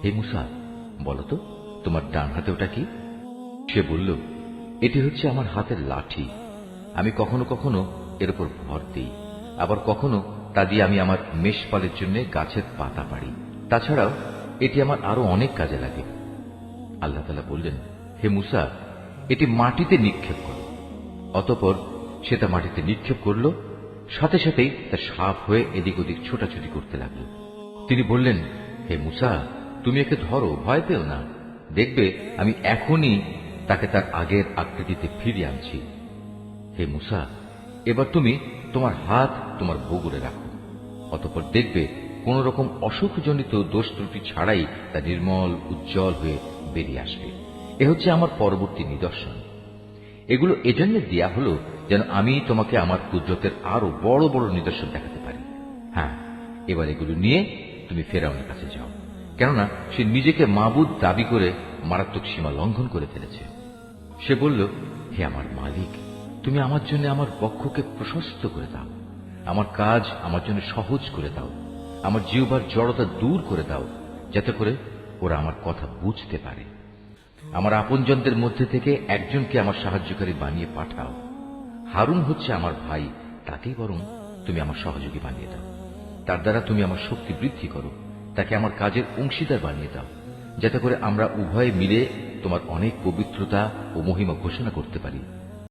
হে মূসা, বলো তো তোমার ডান হাতে ওটা কি? সে বলল, এটি হচ্ছে আমার হাতের লাঠি। আমি কখনো কখনো এর উপর ভর দিই, আবার কখনো তা দিয়ে আমি আমার মেষপালের জন্য গাছের পাতা পাড়ি। তাছাড়াও এটি আমার আরো অনেক কাজে লাগে। আল্লাহ তাআলা বললেন, হে মূসা, এটি মাটিতে নিক্ষেপ করো। অতঃপর সে তা মাটিতে নিক্ষেপ করল, সাথে সাথেই তা সাপ হয়ে এদিক ওদিক ছোটাছুটি করতে লাগল। তিনি বললেন, হে মূসা, তুমি একে ধরো, ভয় পেও না। দেখবে আমি এখনই তাকে তার আগের আকৃতিতে ফিরিয়ে আনছি। হে মূসা, এবার তুমি তোমার হাত তোমার বগুড়ে রাখো। অতঃপর দেখবে কোন রকম অসুখজনিত দোষ ত্রুটি ছাড়াই তা নির্মল উজ্জ্বল হয়ে বেরিয়ে আসবে। এ হচ্ছে আমার পরবর্তী নিদর্শন। এগুলো এজন্য দেয়া হলো যেন আমি তোমাকে আমার কুদরতের আরো বড় বড় নিদর্শন দেখাতে পারি। হ্যাঁ, এবার এগুলো নিয়ে তুমি ফেরাউনের কাছে যাও, কেননা সে নিজেকে মাবুদ দাবি করে মারাত্মক সীমা লঙ্ঘন করে ফেলেছে। সে বলল, হে আমার মালিক, তুমি আমার জন্য আমার বক্ষকে প্রশস্ত করে দাও, আমার কাজ আমার জন্য সহজ করে দাও, আমার জিহ্বার জড়তা দূর করে দাও, যাতে করে ওরা আমার কথা বুঝতে পারে। আমার আপনজনদের মধ্যে থেকে একজনকে আমার সাহায্যকারী বানিয়ে পাঠাও। হারুন হচ্ছে আমার ভাই, তাকেই বরং তুমি আমার সহযোগী বানিয়ে দাও। তার দ্বারা তুমি আমার শক্তি বৃদ্ধি করো, তাকে আমার কাজের অংশীদার বানিয়ে দাও, যাতে করে আমরা উভয়ে মিলে তোমার অনেক পবিত্রতা ও মহিমা ঘোষণা করতে পারি।